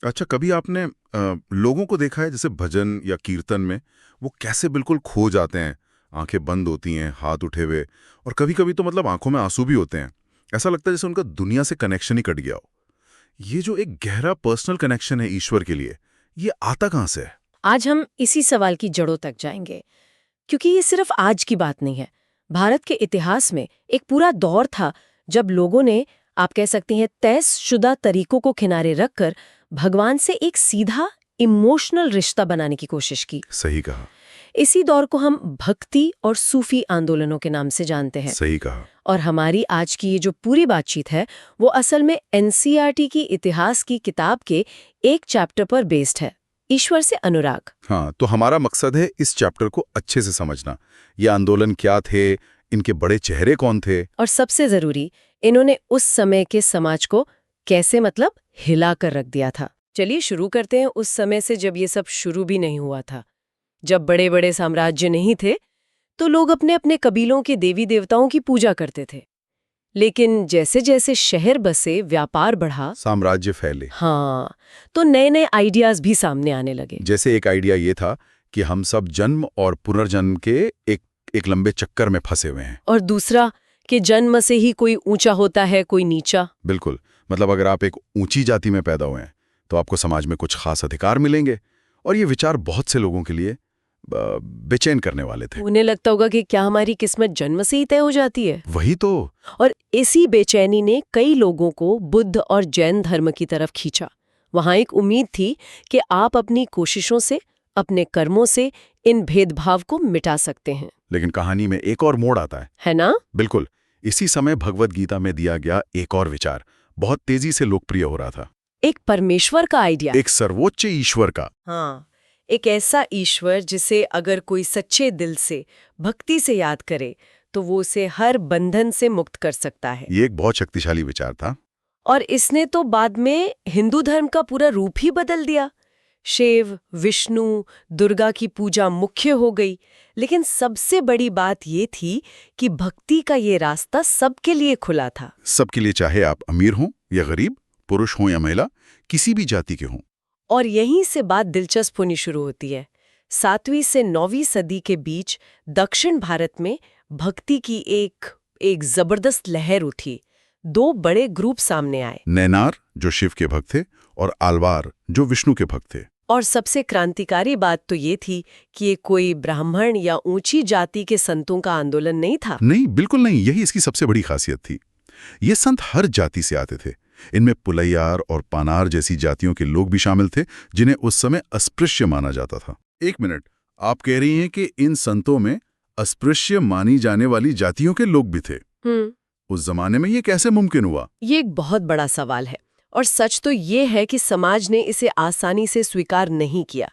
अच्छा, कभी आपने लोगों को देखा है जैसे भजन या कीर्तन में वो कैसे बिल्कुल खो जाते हैं, आंखें बंद होती हैं, हाथ उठे हुए, और कभी-कभी तो मतलब आंखों में आंसू भी होते हैं। ऐसा लगता है जैसे उनका दुनिया से कनेक्शन ही कट गया हो। ये जो एक गहरा पर्सनल कनेक्शन है ईश्वर के लिए, ये आता कहाँ से है? आज हम इसी सवाल की जड़ों तक जाएंगे, क्योंकि ये सिर्फ आज की बात नहीं है। भारत के इतिहास में एक पूरा दौर था जब लोगों ने, आप कह सकती हैं, तयशुदा तरीकों को किनारे रखकर भगवान से एक सीधा इमोशनल रिश्ता बनाने की कोशिश की। सही कहा। इसी दौर को हम भक्ति और सूफी आंदोलनों के नाम से जानते हैं। सही कहा। और हमारी आज की ये जो पूरी बातचीत है वो असल में एनसीईआरटी की इतिहास की किताब के एक चैप्टर पर बेस्ड है, ईश्वर से अनुराग। हाँ, तो हमारा मकसद है इस चैप्टर को अच्छे से समझना। ये आंदोलन क्या थे, इनके बड़े चेहरे कौन थे, और सबसे जरूरी, इन्होंने उस समय के समाज को कैसे हिला कर रख दिया था। चलिए शुरू करते हैं उस समय से, जब ये सब शुरू भी नहीं हुआ था। जब बड़े बड़े साम्राज्य नहीं थे तो लोग अपने अपने कबीलों के देवी देवताओं की पूजा करते थे। लेकिन जैसे जैसे शहर बसे, व्यापार बढ़ा, साम्राज्य फैले। हाँ, तो नए नए आइडियाज भी सामने आने लगे। जैसे एक आइडिया ये था कि हम सब जन्म और पुनर्जन्म के एक एक लंबे चक्कर में फंसे हुए हैं। और दूसरा कि जन्म से ही कोई ऊंचा होता है, कोई नीचा। बिल्कुल, मतलब अगर आप एक ऊंची जाति में पैदा हुए हैं तो आपको समाज में कुछ खास अधिकार मिलेंगे। और ये विचार बहुत से लोगों के लिए बेचैन करने वाले थे। उन्हें लगता होगा कि क्या हमारी किस्मत जन्म से ही तय हो जाती है। वही तो। और इसी बेचैनी ने कई लोगों को बुद्ध और जैन धर्म की तरफ खींचा। वहां एक उम्मीद थी कि आप अपनी कोशिशों से, अपने कर्मों से इन भेदभाव को मिटा सकते हैं। लेकिन कहानी में एक और मोड़ आता है ना? बिल्कुल। इसी समय भगवद गीता में दिया गया एक और विचार बहुत तेजी से लोकप्रिय हो रहा था। एक परमेश्वर का आइडिया। एक सर्वोच्च ईश्वर का। हाँ, एक ऐसा ईश्वर जिसे अगर कोई सच्चे दिल से, भक्ति से याद करे तो वो उसे हर बंधन से मुक्त कर सकता है। ये एक बहुत शक्तिशाली विचार था। और इसने तो बाद में हिंदू धर्म का पूरा रूप ही बदल दिया। शिव, विष्णु, दुर्गा की पूजा मुख्य हो गई। लेकिन सबसे बड़ी बात ये थी कि भक्ति का ये रास्ता सबके लिए खुला था। सबके लिए, चाहे आप अमीर हों या गरीब, पुरुष हों या महिला, किसी भी जाति के हों। और यहीं से बात दिलचस्प होनी शुरू होती है। 7वीं से 9वीं सदी के बीच दक्षिण भारत में भक्ति की एक जबरदस्त लहर उठी। दो बड़े ग्रुप सामने आए। नैनार, जो शिव के भक्त थे, और आलवार, जो विष्णु के भक्त थे। और सबसे क्रांतिकारी बात तो ये थी कि ये कोई ब्राह्मण या ऊंची जाति के संतों का आंदोलन नहीं था। नहीं, बिल्कुल नहीं। यही इसकी सबसे बड़ी खासियत थी। ये संत हर जाति से आते थे। इनमें पुलैयार और पानार जैसी जातियों के लोग भी शामिल थे, जिन्हें उस समय अस्पृश्य माना जाता था। एक मिनट, आप कह रही हैं कि इन संतों में अस्पृश्य मानी जाने वाली जातियों के लोग भी थे? उस जमाने में ये कैसे मुमकिन हुआ? ये एक बहुत बड़ा सवाल है। और सच तो ये है कि समाज ने इसे आसानी से स्वीकार नहीं किया।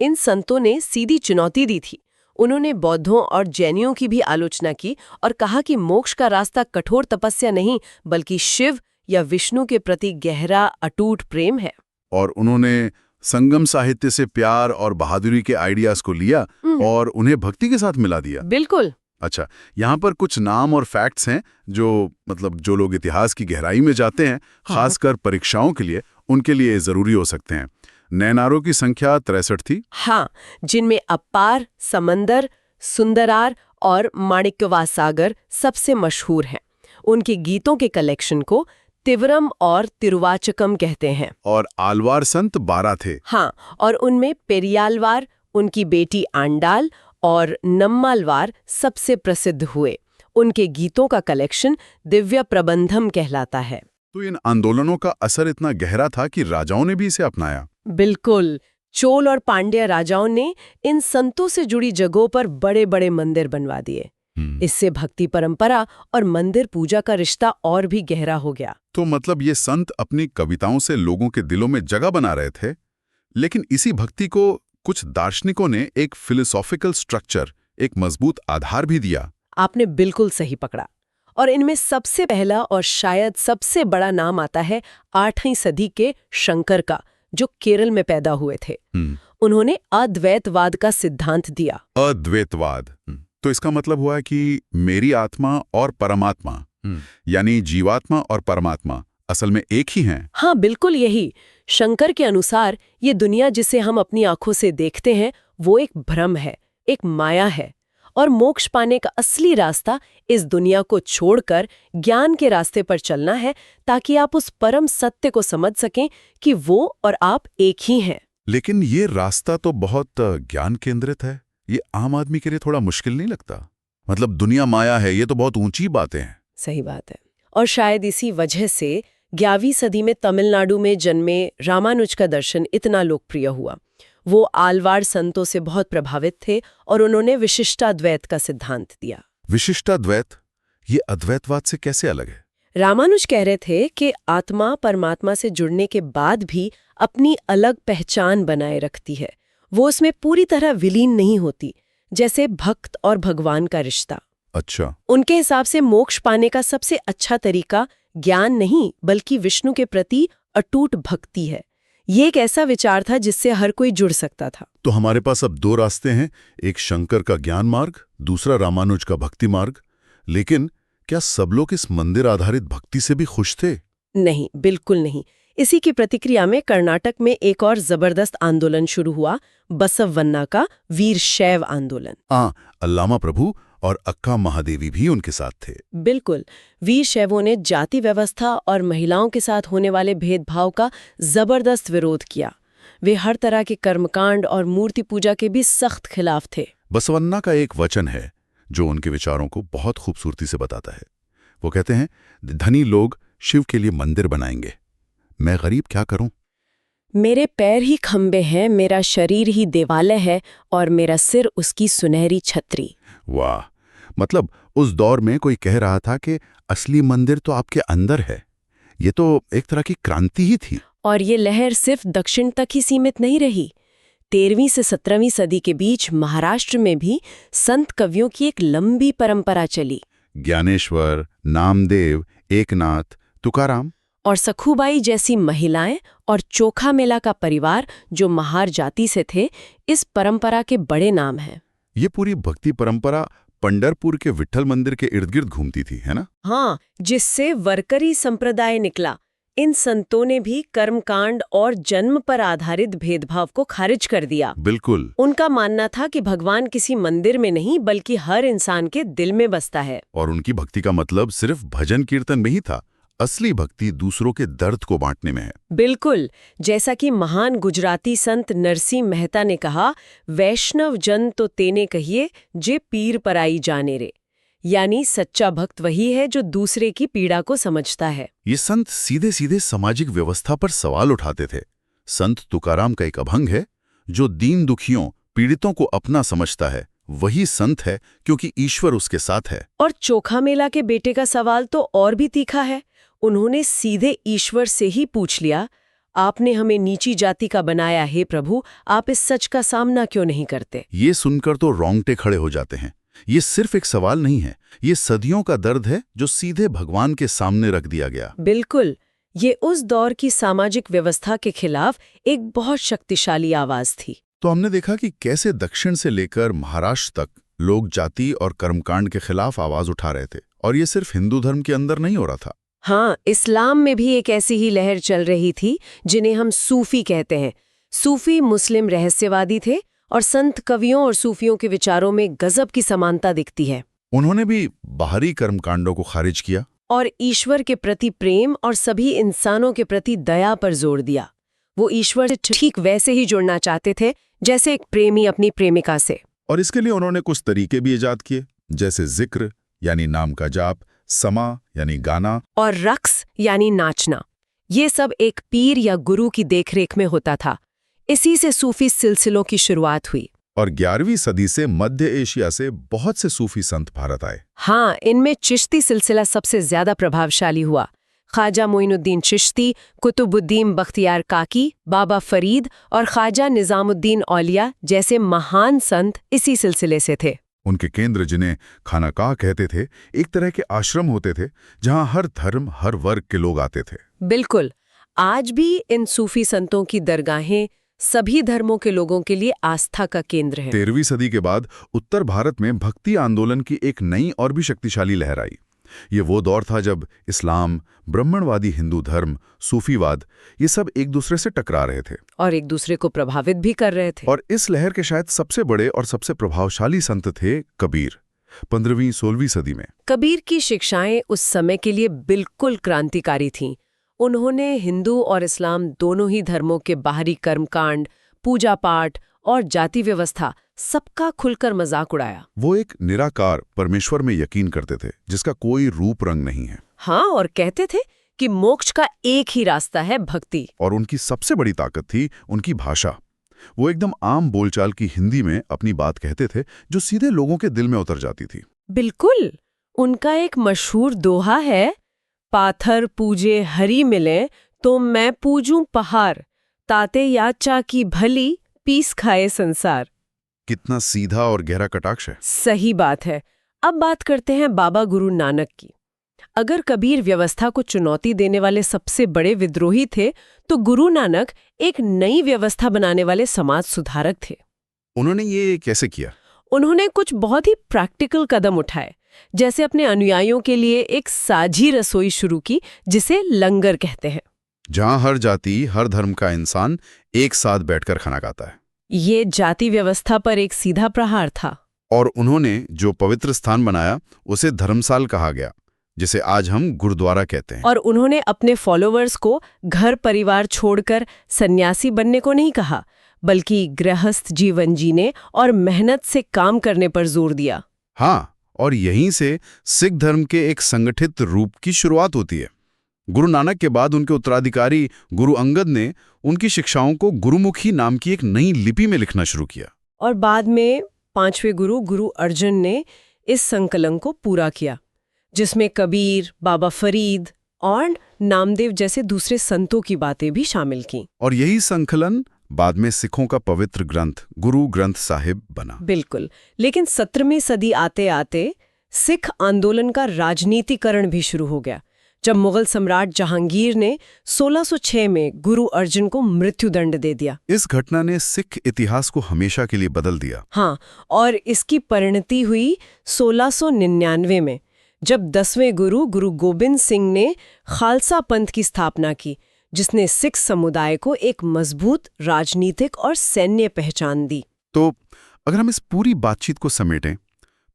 इन संतों ने सीधी चुनौती दी थी। उन्होंने बौद्धों और जैनियों की भी आलोचना की और कहा कि मोक्ष का रास्ता कठोर तपस्या नहीं, बल्कि शिव या विष्णु के प्रति गहरा अटूट प्रेम है। और उन्होंने संगम साहित्य से प्यार और बहादुरी के आइडियाज को लिया और उन्हें भक्ति के साथ मिला दिया। बिल्कुल। अच्छा, यहाँ पर कुछ नाम और फैक्ट्स हैं जो लोग इतिहास की गहराई में जाते हैं, खासकर परीक्षाओं के लिए, उनके लिए जरूरी हो सकते हैं। नैनारों की संख्या 63 थी। हाँ, जिनमें अपार, समंदर, सुंदरार और माणिक्यवा सागर सबसे मशहूर हैं। उनके गीतों के कलेक्शन को तिवरम और तिरुवाचकम कहते हैं। और आलवार संत 12 थे। हाँ, और उनमें पेरियालवार, उनकी बेटी आंडाल और नम्मालवार सबसे प्रसिद्ध हुए। उनके गीतों का कलेक्शन दिव्य प्रबंधम कहलाता है। तो इन आंदोलनों का असर इतना गहरा था कि राजाओं ने भी इसे अपनाया। बिल्कुल। चोल और पांड्या राजाओं ने इन संतों से जुड़ी जगहों पर बड़े बड़े मंदिर बनवा दिए। इससे भक्ति परंपरा और मंदिर पूजा का रिश्ता और भी गहरा हो गया। तो मतलब ये संत अपनी कविताओं से लोगों के दिलों में जगह बना रहे थे। लेकिन इसी भक्ति को कुछ दार्शनिकों ने एक फिलोसॉफिकल स्ट्रक्चर, एक मजबूत आधार भी दिया। आपने बिल्कुल सही पकड़ा। और इनमें सबसे पहला और शायद सबसे बड़ा नाम आता है 8वीं सदी के शंकर का, जो केरल में पैदा हुए थे। उन्होंने अद्वैतवाद का सिद्धांत दिया। अद्वैतवाद, तो इसका मतलब हुआ कि मेरी आत्मा और परमात्मा, यानी जीवात्मा और परमात्मा असल में एक ही हैं। हाँ, बिल्कुल यही। शंकर के अनुसार ये दुनिया जिसे हम अपनी आंखों से देखते हैं वो एक भ्रम है, एक माया है, और मोक्ष पाने का असली रास्ता इस दुनिया को छोड़कर ज्ञान के रास्ते पर चलना है, ताकि आप उस परम सत्य को समझ सकें कि वो और आप एक ही हैं। लेकिन ये रास्ता तो बहुत ज्ञान केंद्रित है। ये आम आदमी के लिए थोड़ा मुश्किल नहीं लगता? मतलब दुनिया माया है, ये तो बहुत ऊंची बातें हैं। सही बात है। और शायद इसी वजह से 11वीं सदी में तमिलनाडु में जन्मे रामानुज का दर्शन इतना लोकप्रिय हुआ। वो आलवार संतों से बहुत प्रभावित थे और उन्होंने विशिष्टाद्वैत का सिद्धांत दिया। विशिष्टाद्वैत ये अद्वैतवाद से कैसे अलग है? रामानुज कह रहे थे कि आत्मा परमात्मा से जुड़ने के बाद भी अपनी अलग पहचान बनाए रखती है, वो उसमें पूरी तरह विलीन नहीं होती, जैसे भक्त और भगवान का रिश्ता। अच्छा। उनके हिसाब से मोक्ष पाने का सबसे अच्छा तरीका ज्ञान नहीं बल्कि विष्णु के प्रति अटूट भक्ति है। ये एक ऐसा विचार था जिससे हर कोई जुड़ सकता था। तो हमारे पास अब दो रास्ते हैं, एक शंकर का ज्ञान मार्ग, दूसरा रामानुज का भक्ति मार्ग। लेकिन क्या सब लोग इस मंदिर आधारित भक्ति से भी खुश थे? नहीं, बिल्कुल नहीं। इसी की प्रतिक्रिया में कर्नाटक में एक और जबरदस्त आंदोलन शुरू हुआ, बसवन्ना का वीर शैव आंदोलन। अल्लामा प्रभु और अक्का महादेवी भी उनके साथ थे। बिल्कुल। वीर शैवों ने जाति व्यवस्था और महिलाओं के साथ होने वाले भेदभाव का जबरदस्त विरोध किया। वे हर तरह के कर्मकांड और मूर्ति पूजा के भी सख्त खिलाफ थे। बसवन्ना का एक वचन है जो उनके विचारों को बहुत खूबसूरती से बताता है। वो कहते हैं, धनी लोग शिव के लिए मंदिर बनाएंगे, मैं गरीब क्या करूं? मेरे पैर ही खंबे हैं, मेरा शरीर ही देवालय है और मेरा सिर उसकी सुनहरी छतरी। वाह! मतलब उस दौर में कोई कह रहा था कि असली मंदिर तो आपके अंदर है। ये तो एक तरह की क्रांति ही थी। और ये लहर सिर्फ दक्षिण तक ही सीमित नहीं रही। 13वीं से 17वीं सदी के बीच महाराष्ट्र में भी संत कवियों की एक लंबी परंपरा चली। ज्ञानेश्वर, नामदेव, एकनाथ, तुकाराम और सखुबाई जैसी महिलाएं और चोखा मेला का परिवार जो महार जाति से थे, इस परंपरा के बड़े नाम हैं। ये पूरी भक्ति परंपरा पंढरपुर के विट्ठल मंदिर के इर्द गिर्द घूमती थी, है ना? हाँ, जिससे वरकरी संप्रदाय निकला। इन संतों ने भी कर्मकांड और जन्म पर आधारित भेदभाव को खारिज कर दिया। बिल्कुल। उनका मानना था कि भगवान किसी मंदिर में नहीं बल्कि हर इंसान के दिल में बसता है। और उनकी भक्ति का मतलब सिर्फ भजन कीर्तन में ही था। असली भक्ति दूसरों के दर्द को बांटने में है। बिल्कुल। जैसा कि महान गुजराती संत नरसिंह मेहता ने कहा, वैष्णव जन तो तेने कहिए जे पीर पराई जाने रे। यानी सच्चा भक्त वही है जो दूसरे की पीड़ा को समझता है। ये संत सीधे सीधे सामाजिक व्यवस्था पर सवाल उठाते थे। संत तुकाराम का एक अभंग है, जो दीन दुखियों पीड़ितों को अपना समझता है वही संत है, क्योंकि ईश्वर उसके साथ है। और चोखा मेला के बेटे का सवाल तो और भी तीखा है। उन्होंने सीधे ईश्वर से ही पूछ लिया, आपने हमें नीची जाति का बनाया, हे प्रभु, आप इस सच का सामना क्यों नहीं करते? ये सुनकर तो रोंगटे खड़े हो जाते हैं। ये सिर्फ एक सवाल नहीं है, ये सदियों का दर्द है जो सीधे भगवान के सामने रख दिया गया। बिल्कुल। ये उस दौर की सामाजिक व्यवस्था के खिलाफ एक बहुत शक्तिशाली आवाज थी। तो हमने देखा कि कैसे दक्षिण से लेकर महाराष्ट्र तक लोग जाति और कर्मकांड के खिलाफ आवाज उठा रहे थे। और ये सिर्फ हिंदू धर्म के अंदर नहीं हो रहा था। हाँ, इस्लाम में भी एक ऐसी ही लहर चल रही थी, जिन्हें हम सूफी कहते हैं। सूफी मुस्लिम रहस्यवादी थे और संत कवियों और सूफियों के विचारों में गजब की समानता दिखती है। उन्होंने भी बाहरी कर्मकांडों को खारिज किया और ईश्वर के प्रति प्रेम और सभी इंसानों के प्रति दया पर जोर दिया। वो ईश्वर से ठीक वैसे ही जुड़ना चाहते थे जैसे एक प्रेमी अपनी प्रेमिका से। और इसके लिए उन्होंने कुछ तरीके भी इजाद किए, जैसे जिक्र यानी नाम का जाप, समा यानी गाना, और रक्स यानी नाचना। ये सब एक पीर या गुरु की देखरेख में होता था। इसी से सूफी सिलसिलों की शुरुआत हुई। और 11वीं सदी से मध्य एशिया से बहुत से सूफी संत भारत आए। हाँ, इनमें चिश्ती सिलसिला सबसे ज्यादा प्रभावशाली हुआ। ख्वाजा मोइनुद्दीन चिश्ती, कुतुबुद्दीन बख्तियार काकी, बाबा फरीद और ख्वाजा निजामुद्दीन औलिया जैसे महान संत इसी सिलसिले से थे। उनके केंद्र, जिन्हें खानाकाह कहते थे, एक तरह के आश्रम होते थे जहां हर धर्म हर वर्ग के लोग आते थे। बिल्कुल। आज भी इन सूफी संतों की दरगाहें सभी धर्मों के लोगों के लिए आस्था का केंद्र है। 13वीं सदी के बाद उत्तर भारत में भक्ति आंदोलन की एक नई और भी शक्तिशाली लहर आई। ये वो दौर था जब इस्लाम, ब्राह्मणवादी हिंदू धर्म, सूफीवाद ये सब एक दूसरे से टकरा रहे थे। और एक दूसरे को प्रभावित भी कर रहे थे। और इस लहर के शायद सबसे बड़े और सबसे प्रभावशाली संत थे कबीर, 15वीं-16वीं सदी में। कबीर की शिक्षाएं उस समय के लिए बिल्कुल क्रांतिकारी थीं। उन्होंने हिंदू और इस्लाम दोनों ही धर्मों के बाहरी कर्मकांड, पूजा पाठ और जाति व्यवस्था सबका खुलकर मजाक उड़ाया। वो एक निराकार परमेश्वर में यकीन करते थे जिसका कोई रूप रंग नहीं है। हाँ, और कहते थे कि मोक्ष का एक ही रास्ता है, भक्ति। और उनकी सबसे बड़ी ताकत थी उनकी भाषा। वो एकदम आम बोलचाल की हिंदी में अपनी बात कहते थे जो सीधे लोगों के दिल में उतर जाती थी। बिल्कुल। उनका एक मशहूर दोहा है, पाथर पूजे हरि मिले तो मैं पूजूं पहाड़, ताते याचा की भली पीस खाए संसार। कितना सीधा और गहरा कटाक्ष है। सही बात है। अब बात करते हैं बाबा गुरु नानक की। अगर कबीर व्यवस्था को चुनौती देने वाले सबसे बड़े विद्रोही थे, तो गुरु नानक एक नई व्यवस्था बनाने वाले समाज सुधारक थे। उन्होंने ये कैसे किया? उन्होंने कुछ बहुत ही प्रैक्टिकल कदम उठाए, जैसे अपने अनुयायियों के लिए एक साझी रसोई शुरू की, जिसे लंगर कहते हैं, जहां हर जाति, हर धर्म का इंसान एक साथ बैठकर खाना खाता है। ये जाति व्यवस्था पर एक सीधा प्रहार था। और उन्होंने जो पवित्र स्थान बनाया उसे धर्मसाल कहा गया, जिसे आज हम गुरुद्वारा कहते हैं। और उन्होंने अपने फॉलोअर्स को घर परिवार छोड़कर सन्यासी बनने को नहीं कहा, बल्कि गृहस्थ जीवन जीने और मेहनत से काम करने पर जोर दिया। हाँ, और यहीं से सिख धर्म के एक संगठित रूप की शुरुआत होती है। गुरु नानक के बाद उनके उत्तराधिकारी गुरु अंगद ने उनकी शिक्षाओं को गुरुमुखी नाम की एक नई लिपि में लिखना शुरू किया। और बाद में 5वें गुरु गुरु अर्जन ने इस संकलन को पूरा किया, जिसमें कबीर, बाबा फरीद और नामदेव जैसे दूसरे संतों की बातें भी शामिल की। और यही संकलन बाद में सिखों का पवित्र ग्रंथ गुरु ग्रंथ साहिब बना। बिल्कुल। लेकिन 17वीं सदी आते आते सिख आंदोलन का राजनीतिकरण भी शुरू हो गया, जब मुगल सम्राट जहांगीर ने 1606 में गुरु अर्जन को मृत्युदंड दे दिया। इस घटना ने सिख इतिहास को हमेशा के लिए बदल दिया। हाँ, और इसकी परिणति हुई 1699 में, जब 10वें गुरु गुरु गोबिंद सिंह ने खालसा पंथ की स्थापना की, जिसने सिख समुदाय को एक मजबूत राजनीतिक और सैन्य पहचान दी। तो अगर हम इस पूरी बातचीत को समेटें,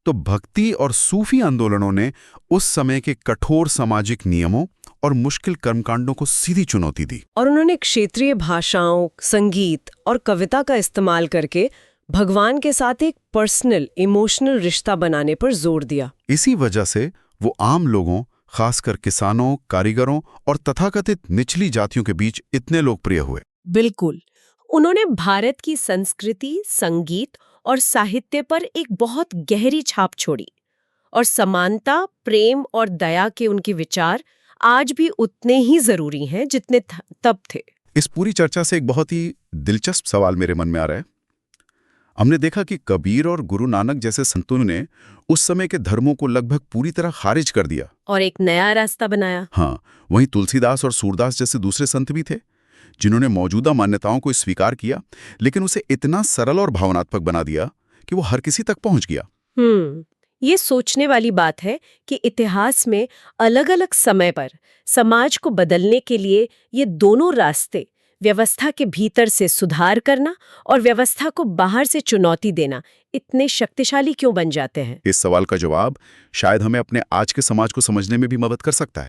तो भक्ति और सूफी आंदोलनों ने उस समय के कठोर सामाजिक नियमों और मुश्किल कर्मकांडों को सीधी चुनौती दी। और उन्होंने क्षेत्रीय भाषाओं, संगीत और कविता का इस्तेमाल करके भगवान के साथ एक पर्सनल, इमोशनल रिश्ता बनाने पर जोर दिया। इसी वजह से वो आम लोगों, खासकर किसानों, कारीगरों और तथाकथित निचली जातियों के बीच इतने लोकप्रिय हुए। बिल्कुल। उन्होंने भारत की संस्कृति, संगीत और साहित्य पर एक बहुत गहरी छाप छोड़ी, और समानता, प्रेम और दया के उनके विचार आज भी उतने ही जरूरी हैं जितने तब थे। इस पूरी चर्चा से एक बहुत ही दिलचस्प सवाल मेरे मन में आ रहा है। हमने देखा कि कबीर और गुरु नानक जैसे संतों ने उस समय के धर्मों को लगभग पूरी तरह खारिज कर दिया और एक नया रास्ता बनाया। हाँ, वहीं तुलसीदास और सूरदास जैसे दूसरे संत भी थे, जिन्होंने मौजूदा मान्यताओं को स्वीकार किया, लेकिन उसे इतना सरल और भावनात्मक बना दिया कि वो हर किसी तक पहुंच गया। ये सोचने वाली बात है कि इतिहास में अलग-अलग समय पर समाज को बदलने के लिए ये दोनों रास्ते, व्यवस्था के भीतर से सुधार करना और व्यवस्था को बाहर से चुनौती देना, इतने शक्तिशाली क्यों बन जाते हैं? इस सवाल का जवाब शायद हमें अपने आज के समाज को समझने में भी मदद कर सकता है।